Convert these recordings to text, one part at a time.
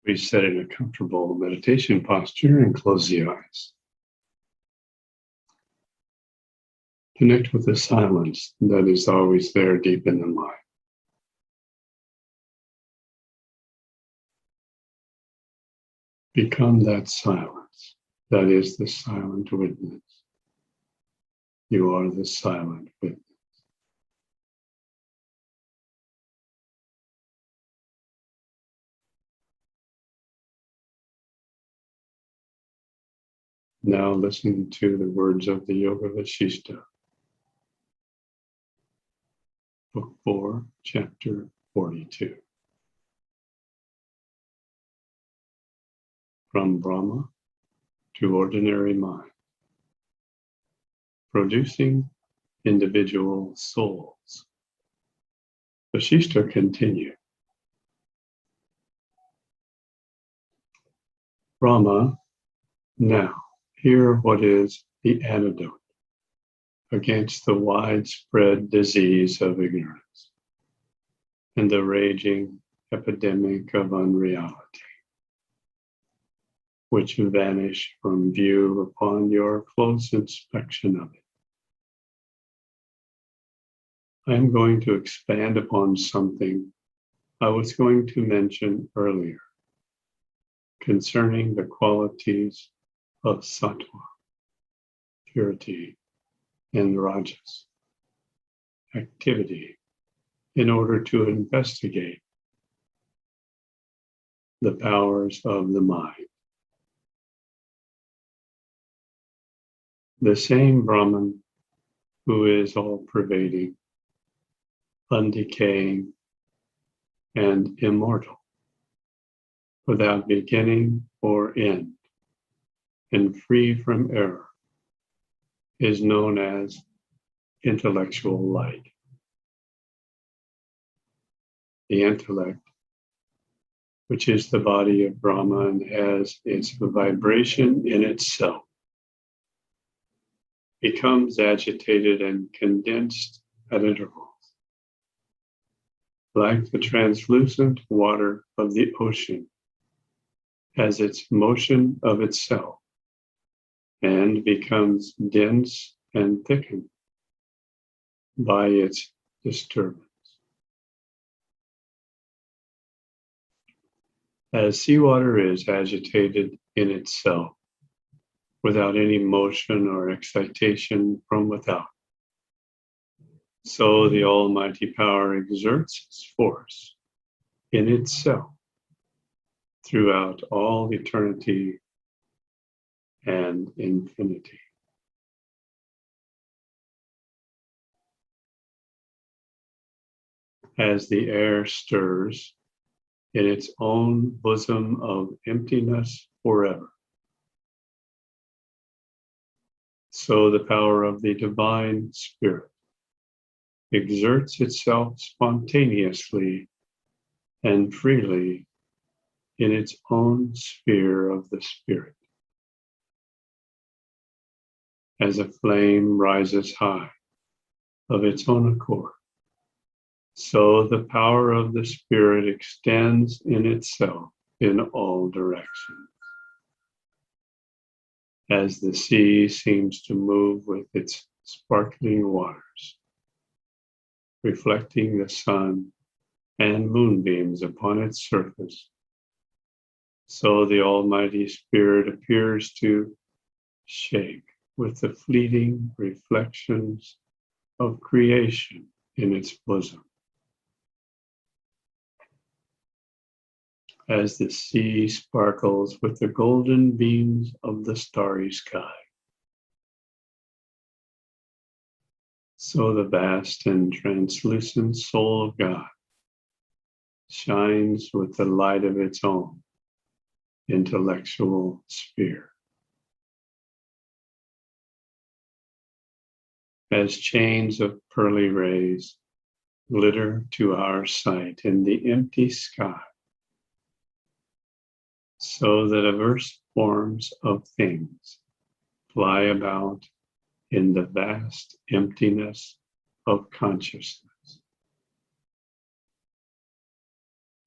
Please sit in a comfortable meditation posture and close the eyes. Connect with the silence that is always there deep in the mind. Become that silence that is the silent witness. You are the silent witness. Now listen to the words of the Yoga Vasishta, Book 4, Chapter 42. From Brahma to ordinary mind, producing individual souls. Vasishta continued. Brahma, now hear what is the antidote against the widespread disease of ignorance and the raging epidemic of unreality, which vanish from view upon your close inspection of it. I am going to expand upon something I was going to mention earlier concerning the qualities of sattva, purity, and rajas, activity, in order to investigate the powers of the mind. The same Brahman who is all-pervading, undecaying, and immortal, without beginning or end, and free from error, is known as intellectual light. The intellect, which is the body of Brahma and has its vibration in itself, becomes agitated and condensed at intervals, like the translucent water of the ocean has its motion of itself and becomes dense and thickened by its disturbance. As seawater is agitated in itself without any motion or excitation from without, so the Almighty Power exerts its force in itself throughout all eternity and infinity. As the air stirs in its own bosom of emptiness forever, so the power of the Divine Spirit exerts itself spontaneously and freely in its own sphere of the Spirit. As a flame rises high of its own accord, so the power of the Spirit extends in itself in all directions. As the sea seems to move with its sparkling waters, reflecting the sun and moonbeams upon its surface, so the Almighty Spirit appears to shake with the fleeting reflections of creation in its bosom. As the sea sparkles with the golden beams of the starry sky, so the vast and translucent soul of God shines with the light of its own intellectual sphere. As chains of pearly rays glitter to our sight in the empty sky, so the diverse forms of things fly about in the vast emptiness of consciousness.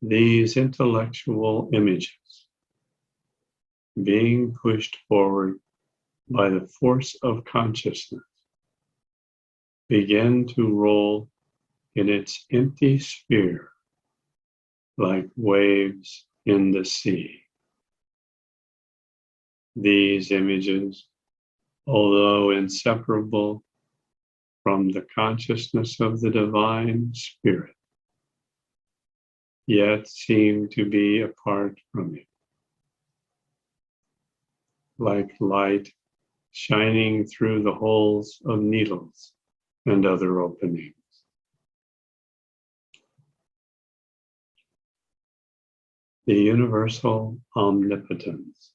These intellectual images being pushed forward by the force of consciousness, begin to roll in its empty sphere like waves in the sea. These images, although inseparable from the consciousness of the divine spirit, yet seem to be apart from it, like light shining through the holes of needles and other openings. The universal omnipotence,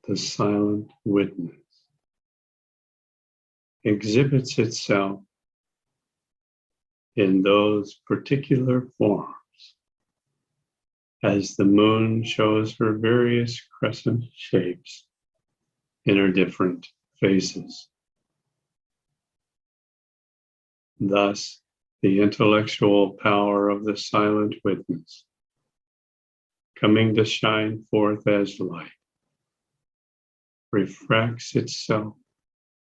the silent witness, exhibits itself in those particular forms as the moon shows her various crescent shapes in her different phases. Thus, the intellectual power of the silent witness, coming to shine forth as light, refracts itself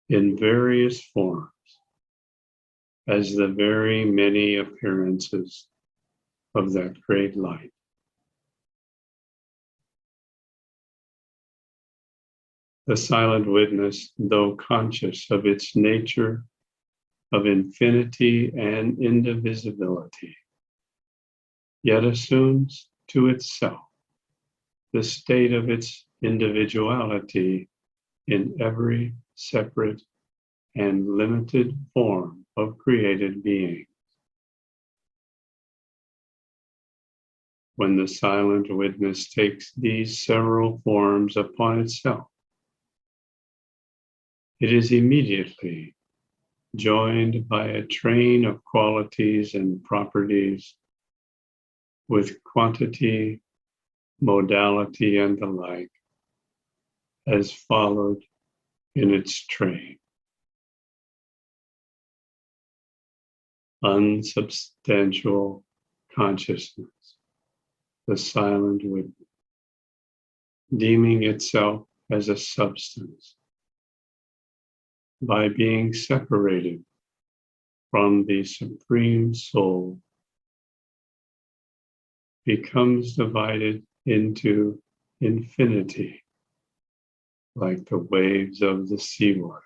in various forms as the very many appearances of that great light. The silent witness, though conscious of its nature of infinity and indivisibility, yet assumes to itself the state of its individuality in every separate and limited form of created being. When the silent witness takes these several forms upon itself, it is immediately joined by a train of qualities and properties with quantity, modality, and the like, as followed in its train. Unsubstantial consciousness, the silent witness, deeming itself as a substance, by being separated from the Supreme Soul, becomes divided into infinity, like the waves of the seawater.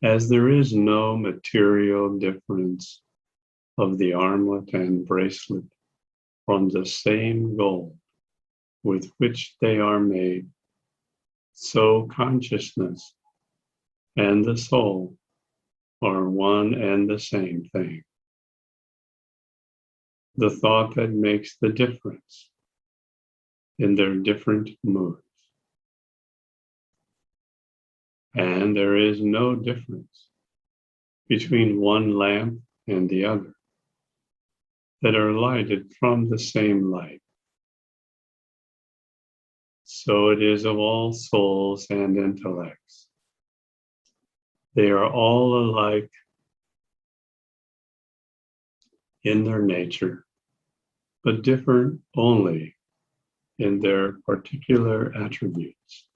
As there is no material difference of the armlet and bracelet from the same gold with which they are made, so consciousness and the soul are one and the same thing. The thought that makes the difference in their different moods. And there is no difference between one lamp and the other, that are lighted from the same light. So it is of all souls and intellects. They are all alike in their nature, but differ only in their particular attributes.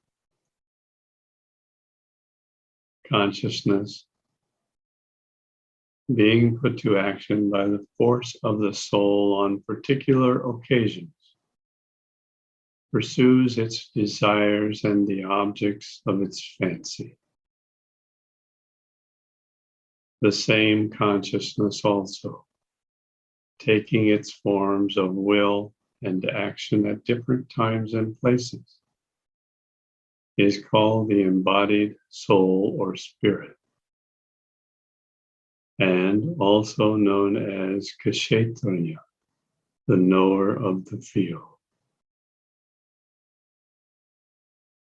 Consciousness, being put to action by the force of the soul on particular occasions, pursues its desires and the objects of its fancy. The same consciousness also, taking its forms of will and action at different times and places, is called the embodied soul or spirit, and also known as Kshetriya, the knower of the field.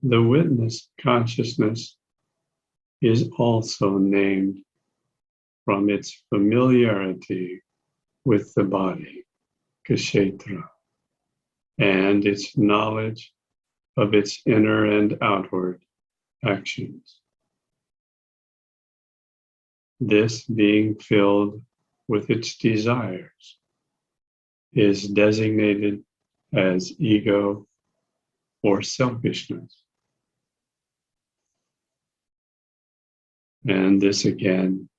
The witness consciousness is also named from its familiarity with the body, Kshetra, and its knowledge of its inner and outward actions. This being filled with its desires is designated as ego or selfishness. And this again,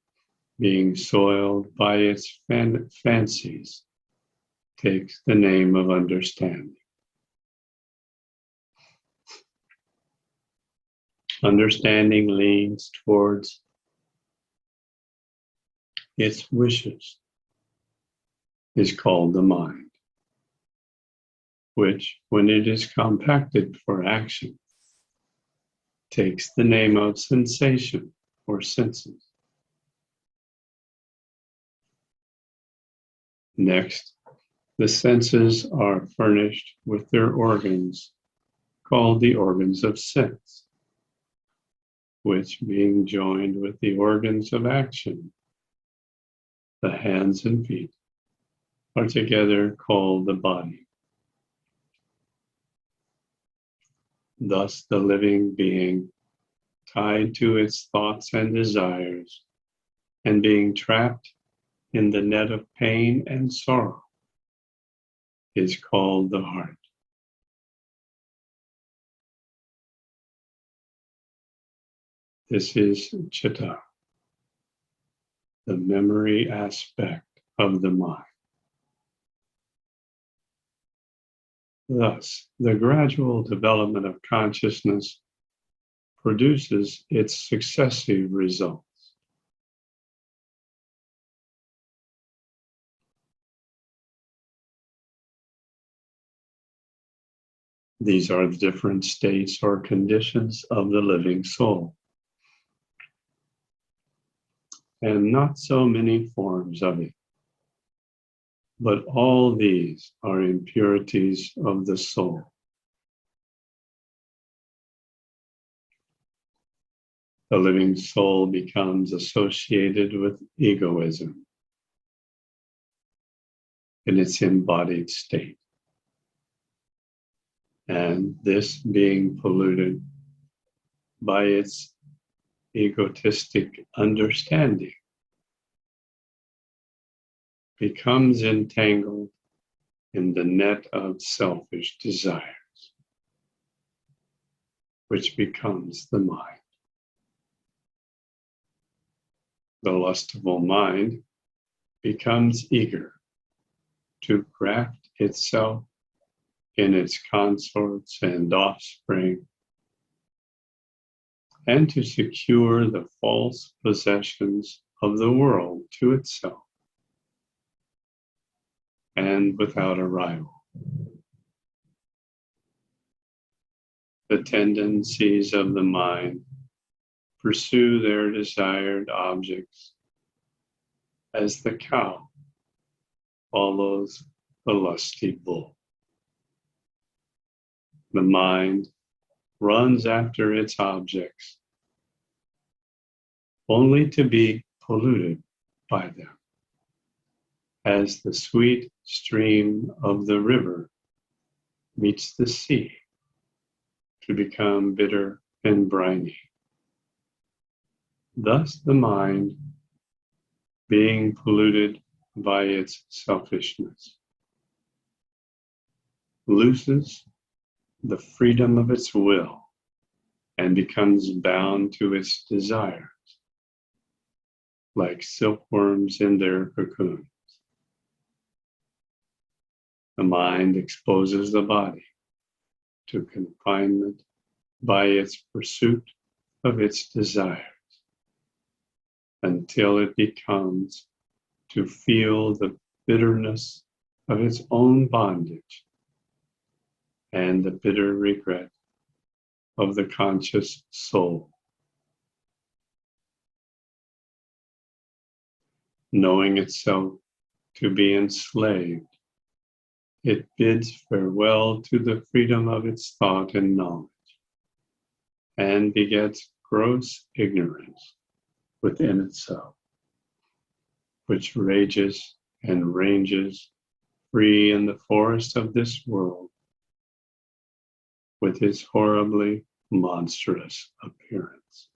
being soiled by its fancies, takes the name of understanding. Understanding leans towards its wishes, is called the mind, which, when it is compacted for action, takes the name of sensation or senses. Next, the senses are furnished with their organs, called the organs of sense, which, being joined with the organs of action, the hands and feet, are together called the body. Thus, the living being, tied to its thoughts and desires, and being trapped in the net of pain and sorrow, is called the heart. This is chitta, the memory aspect of the mind. Thus, the gradual development of consciousness produces its successive results. These are the different states or conditions of the living soul, and not so many forms of it. But all these are impurities of the soul. The living soul becomes associated with egoism in its embodied state. And this, being polluted by its egotistic understanding, becomes entangled in the net of selfish desires, which becomes the mind. The lustful mind becomes eager to graft itself in its consorts and offspring, and to secure the false possessions of the world to itself, and without a rival. The tendencies of the mind pursue their desired objects as the cow follows the lusty bull. The mind runs after its objects only to be polluted by them, as the sweet stream of the river meets the sea to become bitter and briny. Thus the mind, being polluted by its selfishness, loses the freedom of its will and becomes bound to its desires, like silkworms in their cocoons. The mind exposes the body to confinement by its pursuit of its desires, until it becomes to feel the bitterness of its own bondage and the bitter regret of the conscious soul. Knowing itself to be enslaved, it bids farewell to the freedom of its thought and knowledge, and begets gross ignorance within itself, which rages and ranges free in the forest of this world with its horribly monstrous appearance.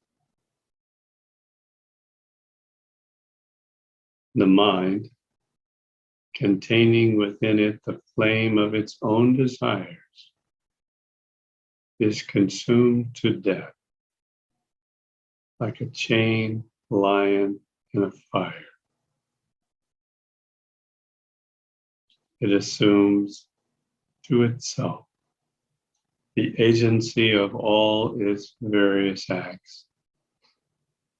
The mind containing within it the flame of its own desires, is consumed to death like a chained lion in a fire. It assumes to itself the agency of all its various acts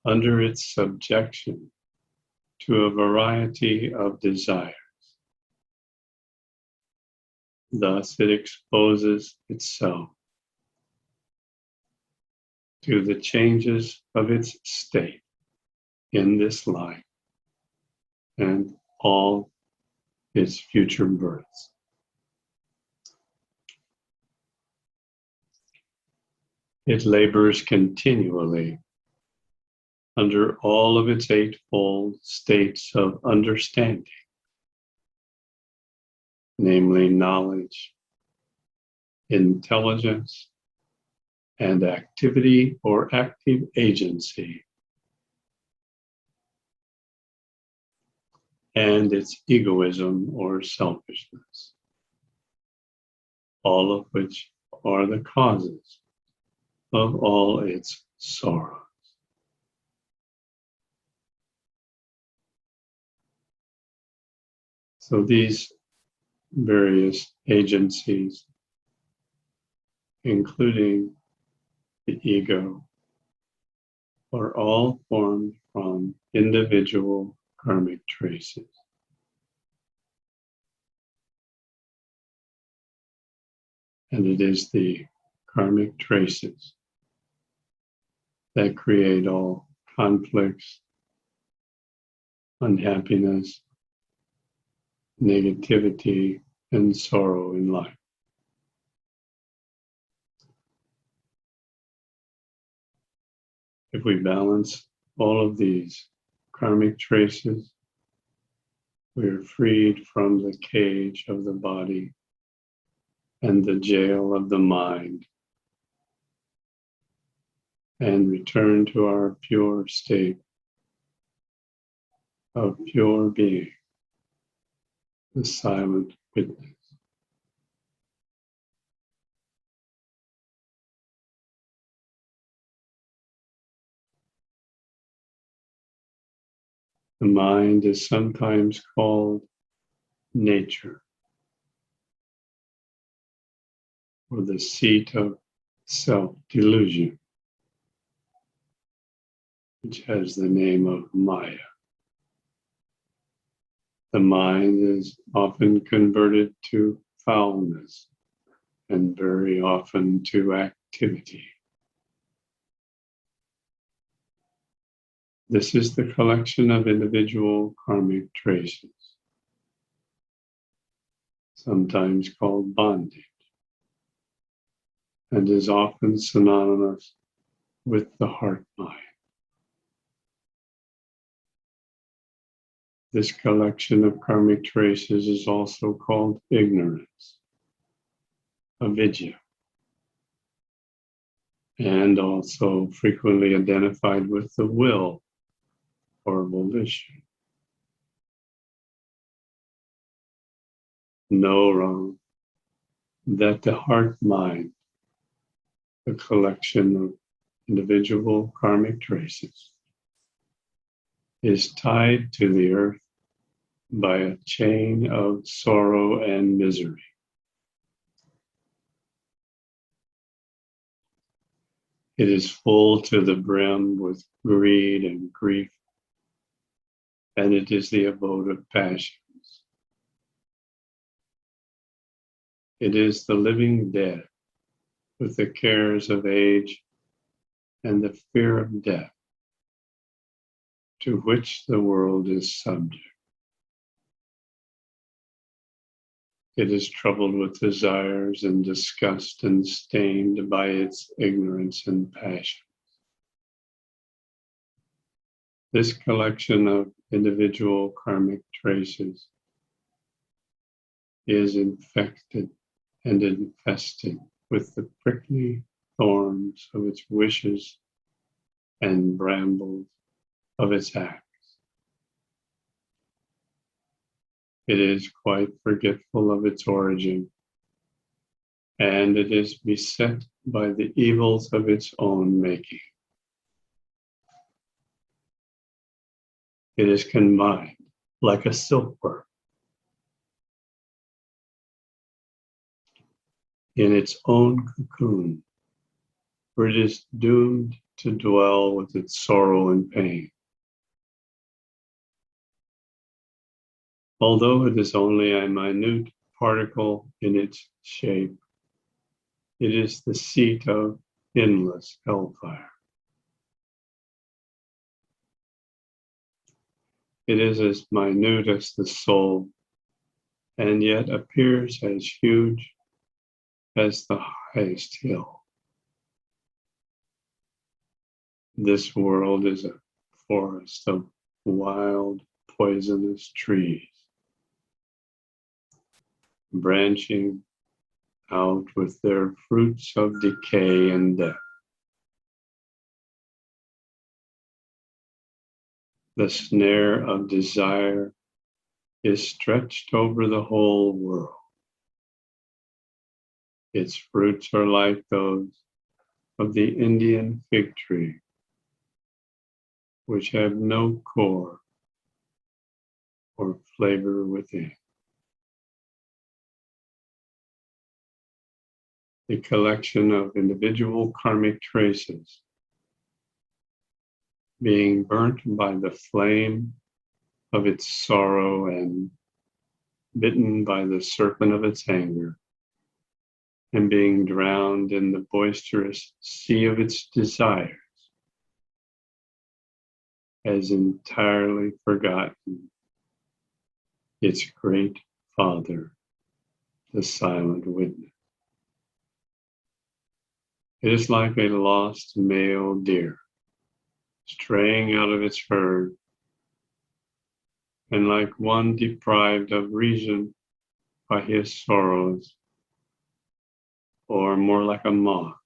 under its subjection to a variety of desires. Thus, it exposes itself to the changes of its state in this life and all its future births. It labors continually under all of its eightfold states of understanding, namely knowledge, intelligence, and activity or active agency, and its egoism or selfishness, all of which are the causes of all its sorrows. So these various agencies, including the ego, are all formed from individual karmic traces. And it is the karmic traces that create all conflicts, unhappiness, negativity, and sorrow in life. If we balance all of these karmic traces, we are freed from the cage of the body and the jail of the mind, and return to our pure state of pure being, the silent witness. The mind is sometimes called nature, or the seat of self-delusion, which has the name of Maya. The mind is often converted to foulness and very often to activity. This is the collection of individual karmic traces, sometimes called bondage, and is often synonymous with the heart mind. This collection of karmic traces is also called ignorance, avidya, and also frequently identified with the will or volition. Know, wrong, that the heart mind, the collection of individual karmic traces, is tied to the earth by a chain of sorrow and misery. It is full to the brim with greed and grief, and it is the abode of passions. It is the living dead with the cares of age and the fear of death, to which the world is subject. It is troubled with desires and disgust and stained by its ignorance and passion. This collection of individual karmic traces is infected and infested with the prickly thorns of its wishes and brambles of its acts. It is quite forgetful of its origin, and it is beset by the evils of its own making. It is confined like a silkworm in its own cocoon, where it is doomed to dwell with its sorrow and pain. Although it is only a minute particle in its shape, it is the seat of endless hellfire. It is as minute as the soul, and yet appears as huge as the highest hill. This world is a forest of wild, poisonous trees, branching out with their fruits of decay and death. The snare of desire is stretched over the whole world. Its fruits are like those of the Indian fig tree, which have no core or flavor within. The collection of individual karmic traces being burnt by the flame of its sorrow and bitten by the serpent of its anger, and being drowned in the boisterous sea of its desires, has entirely forgotten its great Father, the silent witness. It is like a lost male deer, straying out of its herd, and like one deprived of reason by his sorrows, or more like a moth,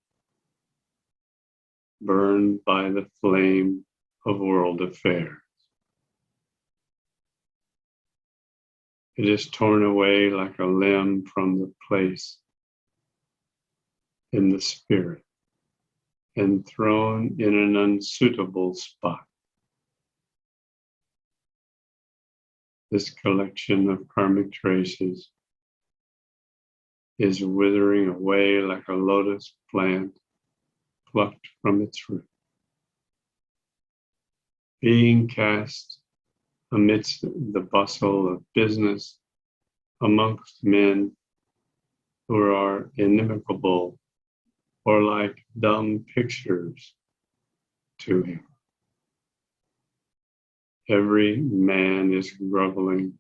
burned by the flame of world affairs. It is torn away like a limb from the place in the spirit and thrown in an unsuitable spot. This collection of karmic traces is withering away like a lotus plant plucked from its root, being cast amidst the bustle of business amongst men who are inimical or like dumb pictures to him. Every man is groveling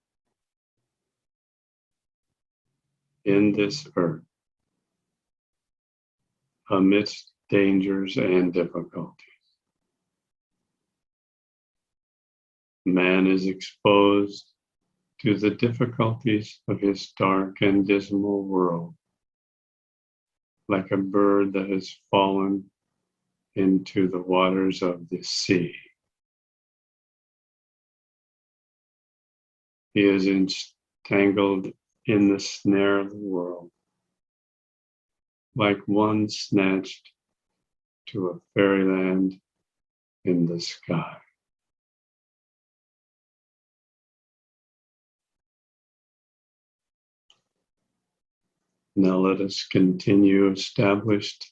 in this earth amidst dangers and difficulties. Man is exposed to the difficulties of his dark and dismal world, like a bird that has fallen into the waters of the sea. He is entangled in the snare of the world, like one snatched to a fairyland in the sky. Now let us continue established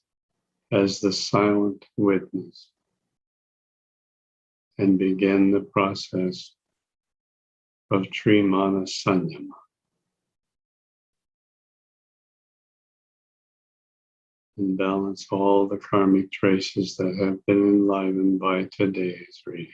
as the silent witness and begin the process of Trimana Sanyama. And balance all the karmic traces that have been enlivened by today's reading.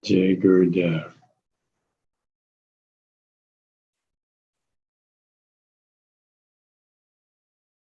Jai Gurudev.